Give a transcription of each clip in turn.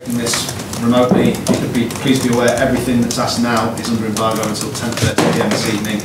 This remotely, you could please be aware everything that's asked now is under embargo until 10:30 PM this evening,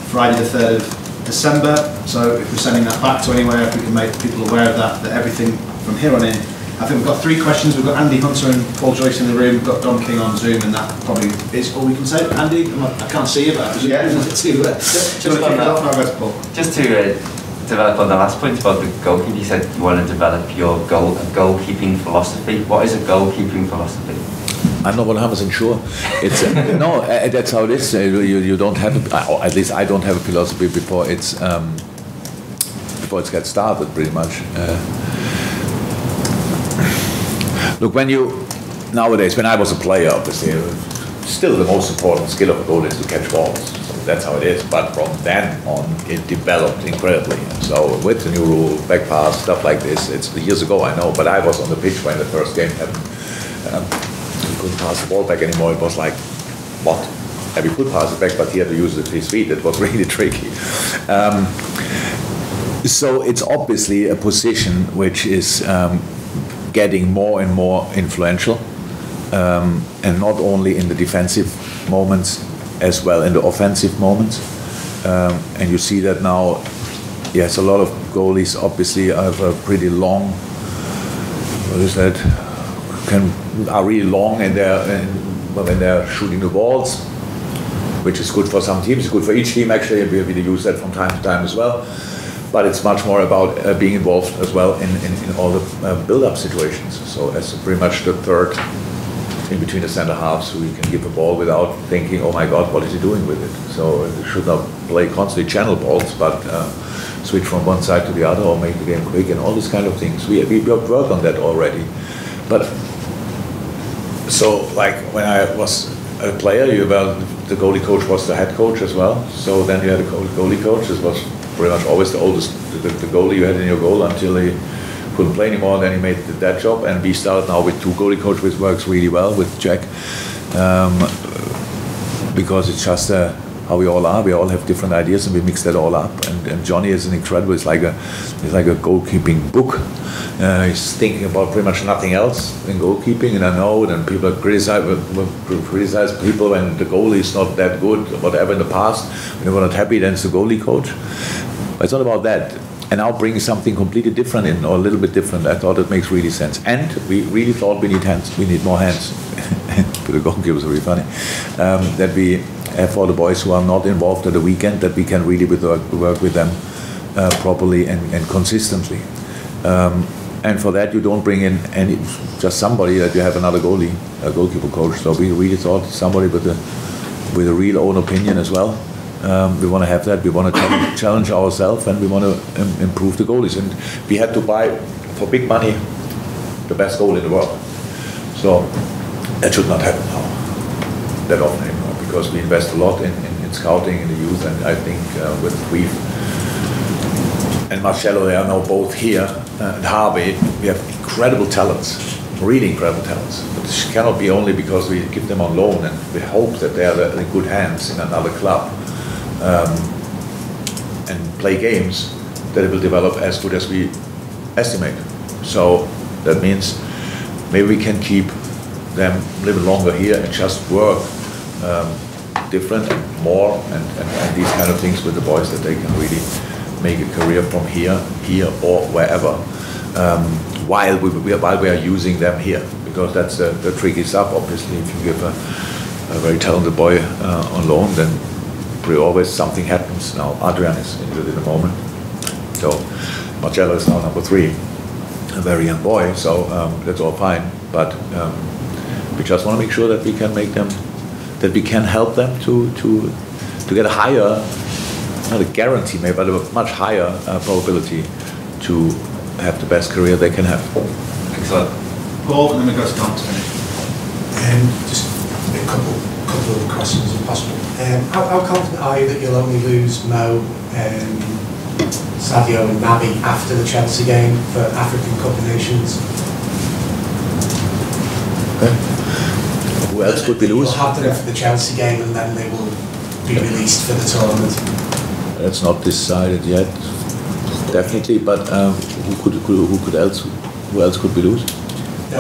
Friday the 3rd of December. So if we're sending that back to anywhere, if we can make people aware of that everything from here on in. I think we've got 3 questions. We've got Andy Hunter and Paul Joyce in the room. We've got Don King on Zoom, and that probably is all we can say. Andy, I can't see you, but I presume just to develop on the last point about the goalkeeping, you said you want to develop your goalkeeping philosophy. What is a goalkeeping philosophy? I'm not 100% sure. It's no, that's how it is. You don't have, or at least I don't have a philosophy before it gets started, pretty much. Look, nowadays, when I was a player, obviously, still the most important skill of a goal is to catch balls. So that's how it is. But from then on, it developed incredibly. So with the new rule, back pass, stuff like this, it's years ago, I know, but I was on the pitch when the first game happened. He couldn't pass the ball back anymore. It was like, what? And we could pass it back, but he had to use it with his feet. It was really tricky. So it's obviously a position which is getting more and more influential, and not only in the defensive moments, as well in the offensive moments. And you see that now. Yes, a lot of goalies obviously have a pretty long. What is that? Are really long when they're shooting the balls, which is good for some teams. It's good for each team actually. We use that from time to time as well. But it's much more about being involved as well in all the build-up situations. So as pretty much the third in between the center halves, who you can give a ball without thinking, oh my God, what is he doing with it? So you should not play constantly channel balls, but switch from one side to the other or make the game quick and all these kind of things. We have worked on that already. But so like when I was a player, the goalie coach was the head coach as well. So then you had a goalie coach. This was pretty much always the oldest, the goalie you had in your goal until he couldn't play anymore. Then he made that job, and we started now with 2 goalie coaches, which works really well with Jack, because it's just how we all are. We all have different ideas, and we mix that all up. And Johnny is an incredible. It's like a goalkeeping book. He's thinking about pretty much nothing else in goalkeeping, and I know then people criticize people when the goalie is not that good, or whatever in the past. When they were not happy, then it's the goalie coach. But it's not about that. And now bringing something completely different in, or a little bit different, I thought it makes really sense. And we really thought we need hands. We need more hands. For the goalkeepers, are really funny. That we have for the boys who are not involved at the weekend, that we can really work with them properly and consistently. And for that, you don't bring in just somebody that you have another goalkeeper coach. So we really thought somebody with a real own opinion as well. We want to have that. We want to challenge ourselves, and we want to improve the goalies. And we had to buy for big money the best goal in the world. So that should not happen now that often anymore, because we invest a lot in scouting in the youth, and I think with Reeve and Marcello, they are now both here, and Harvey, we have incredible talents, really incredible talents. But it cannot be only because we give them on loan and we hope that they are in good hands in another club and play games, that it will develop as good as we estimate. So that means maybe we can keep them a little longer here and just work different and more and these kind of things with the boys, that they can really make a career from here or wherever, while we are using them here, because that's the tricky stuff. Obviously, if you give a very talented boy on loan, then pretty always something happens. Now Adrian is injured in the moment, so Marcello is now number 3, a very young boy, so that's all fine, but we just want to make sure that we can make them, that we can help them to get a higher, not a guarantee maybe, but a much higher probability to have the best career they can have. Excellent. Paul, and then we go to Tom to finish. Just a couple of questions if possible. How confident are you that you'll only lose Mo, Sadio and Naby after the Chelsea game for African Cup of Nations? Okay. Who else could we lose? You'll have them for the Chelsea game, and then they will be released for the tournament. That's not decided yet, definitely. But who else could we lose? I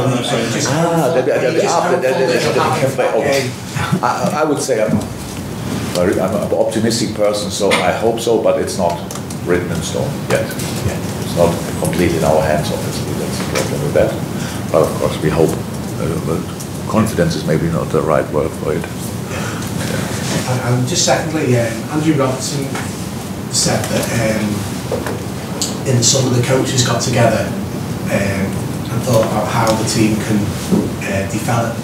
would say I'm an optimistic person, so I hope so, but it's not written in stone yet. It's not completely in our hands, obviously. That's the problem with that. But of course, we hope. But confidence is maybe not the right word for it. And just secondly, Andrew Robertson said that in the summer the coaches got together and thought about how the team can develop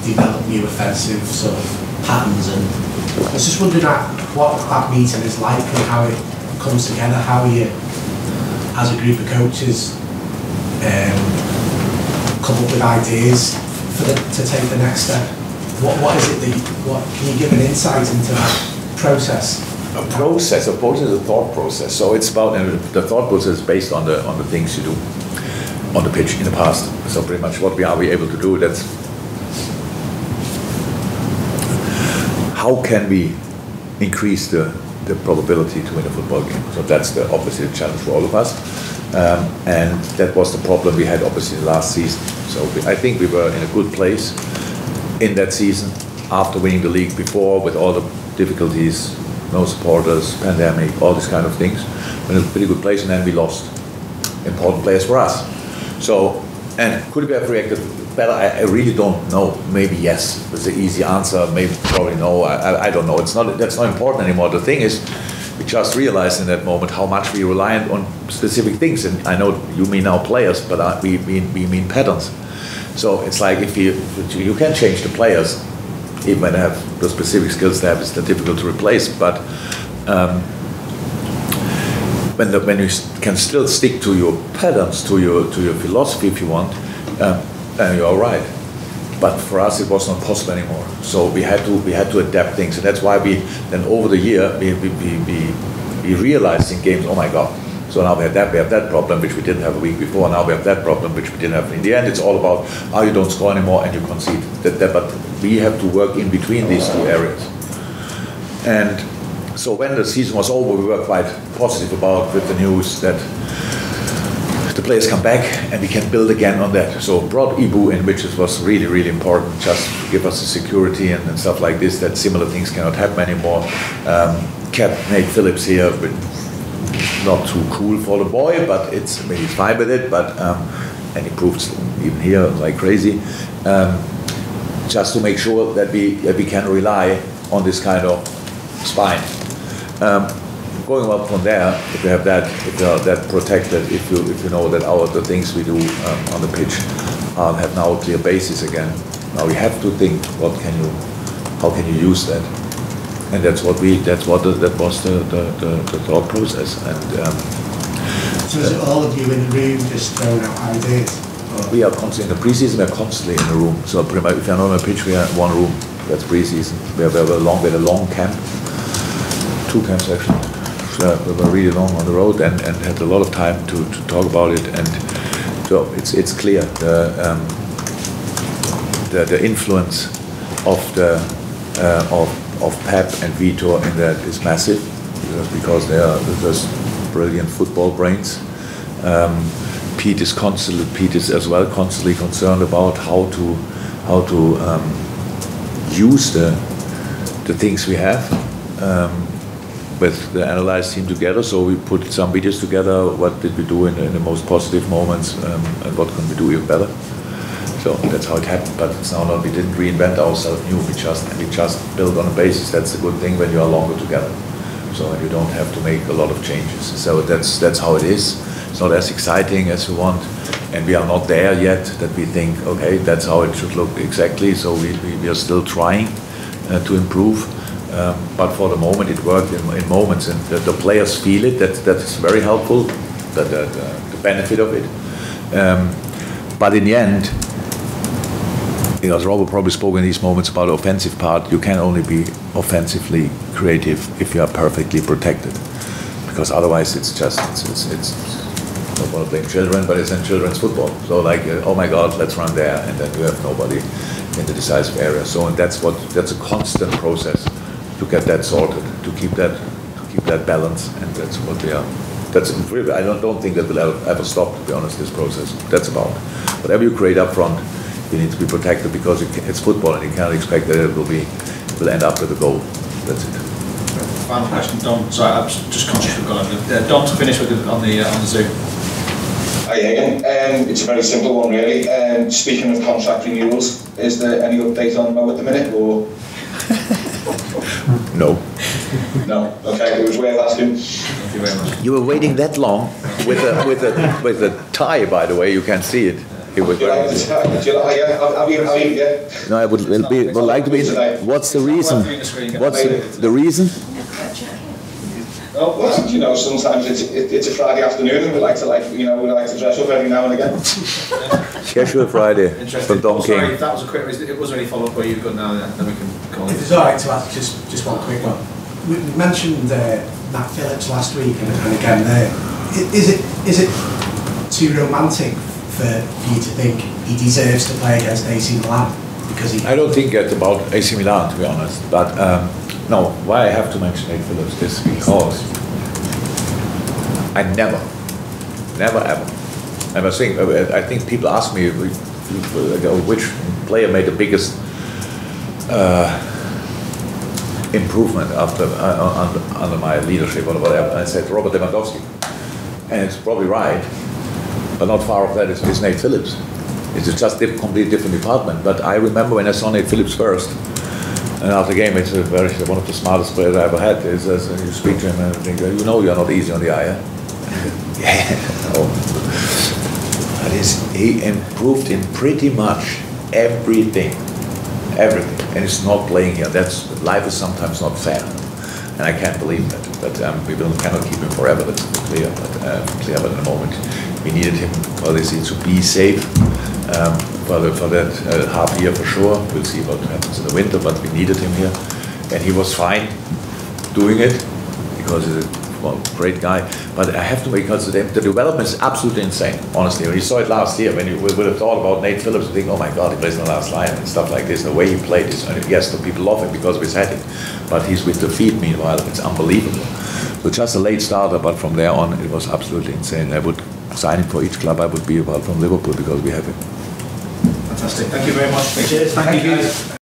new offensive sort of patterns, and I was just wondering what that meeting is like and how it comes together, how you, as a group of coaches, come up with ideas to take the next step. What is it can you give an insight into that process? A process is a thought process. So it's about, the thought process is based on the things you do on the pitch in the past. So pretty much what are we able to do? That's how can we increase the probability to win a football game. So that's obviously the challenge for all of us. And that was the problem we had obviously last season. So I think we were in a good place in that season after winning the league before, with all the difficulties, no supporters, pandemic, all these kind of things. We're in a pretty good place, and then we lost important players for us. So, and could we have reacted better? I really don't know. Maybe yes. That's the easy answer. Maybe probably no. I don't know. That's not important anymore. The thing is, we just realized in that moment how much we reliant on specific things. And I know you mean now players, but we mean patterns. So it's like if you can change the players, even when they have the specific skills they have, it's difficult to replace. But when you can still stick to your patterns, to your philosophy, if you want, then you're all right. But for us, it was not possible anymore. So we had to adapt things, and that's why then over the year we realized in games, oh my God. So now we have that problem which we didn't have a week before. Now we have that problem which we didn't have. In the end, it's all about how you don't score anymore and you concede. But we have to work in between these two areas. And so when the season was over, we were quite positive about with the news that the players come back and we can build again on that. So brought Ibu in, which was really, really important, just to give us the security and stuff like this, that similar things cannot happen anymore. Kept Nate Phillips here, but not too cool for the boy, but he's fine with it. But and he proved even here like crazy, just to make sure that we can rely on this kind of spine. Going up from there, if you have that, if you are that protected, if you know that the things we do on the pitch have now a clear basis again. Now we have to think, how can you use that? And that was the thought process. And so is it all of you in the room just throwing out ideas? We are constantly in the preseason. We are constantly in the room. So pretty much, if you're not on a pitch, we are in one room. That's preseason. We had a long camp, 2 camps actually. We were really long on the road and had a lot of time to talk about it. And so it's clear the influence of of Pep and Vitor in that is massive, because they are just brilliant football brains. Pete is as well constantly concerned about how to use the things we have with the analyzed team together. So we put some videos together. What did we do in the most positive moments, and what can we do even better? So that's how it happened. But it's now not, we didn't reinvent ourselves new. We just build on a basis. That's the good thing when you are longer together. So you don't have to make a lot of changes. So that's how it is. It's not as exciting as you want, and we are not there yet that we think, okay, that's how it should look exactly. So we are still trying to improve. But for the moment, it worked in moments, and the players feel it. That's very helpful. The benefit of it. But in the end, because Robert probably spoke in these moments about the offensive part, you can only be offensively creative if you are perfectly protected. Because otherwise, it's I don't want to blame children, but it's in children's football. So like, oh my God, let's run there, and then you have nobody in the decisive area. So and that's a constant process to get that sorted, to keep that balance, and that's what we are. That's really, I don't think that will ever stop, to be honest, this process. That's about whatever you create up front, we need to be protected because it's football and you can't expect that it will end up with a goal. That's it. Final question, Don. Sorry, I'm just conscious we've got Don to finish with on the Zoom. Hi again. It's a very simple one, really. Speaking of contract renewals, is there any update on Mo at the minute, or? No. No. Okay, it was worth asking. Thank you very much. You were waiting that long with a tie, by the way. You can see it. It was. Do you like the tie? Do you like? Have you? Yeah. No, I would like to be. What's the reason? What's the reason? Oh, well, you know, sometimes it's a Friday afternoon, and we like to dress up every now and again. Casual Friday from Don King. Sorry, that was a quick. Was there any follow up where you've got now? Then we can call it. If it's alright to ask just one quick one. We mentioned Nat Phillips last week, and again there. Is it too romantic for you to think he deserves to play against AC Milan because he? I don't think it's about AC Milan, to be honest. But no, why I have to mention Nate Phillips is because I never ever. I think people ask me which player made the biggest improvement under my leadership or whatever. I said Robert Lewandowski, and it's probably right, but not far off that is Nate Phillips. It's just a completely different department. But I remember when I saw Nate Phillips first, and after the game, it's one of the smartest players I ever had. Is you speak to him and think, you know, you're not easy on the eye. Yeah. But he improved in pretty much everything, and it's not playing here. Life is sometimes not fair, and I can't believe that. But we cannot keep him forever. That's clear. But in the moment, we needed him obviously to be safe for that half year for sure. We'll see what happens in the winter, but we needed him here, and he was fine doing it because he's a great guy. But I have to, because the development is absolutely insane, honestly. When you saw it last year, when you would have thought about Nate Phillips, you think, oh my God, he plays in the last line and stuff like this. The way he played is, and yes, the people love him because of his heading, but he's with the feet. Meanwhile, it's unbelievable. So just a late starter, but from there on, it was absolutely insane. I would sign him for each club I would be about from Liverpool because we have him. Fantastic. Thank you very much. Cheers. Thank you.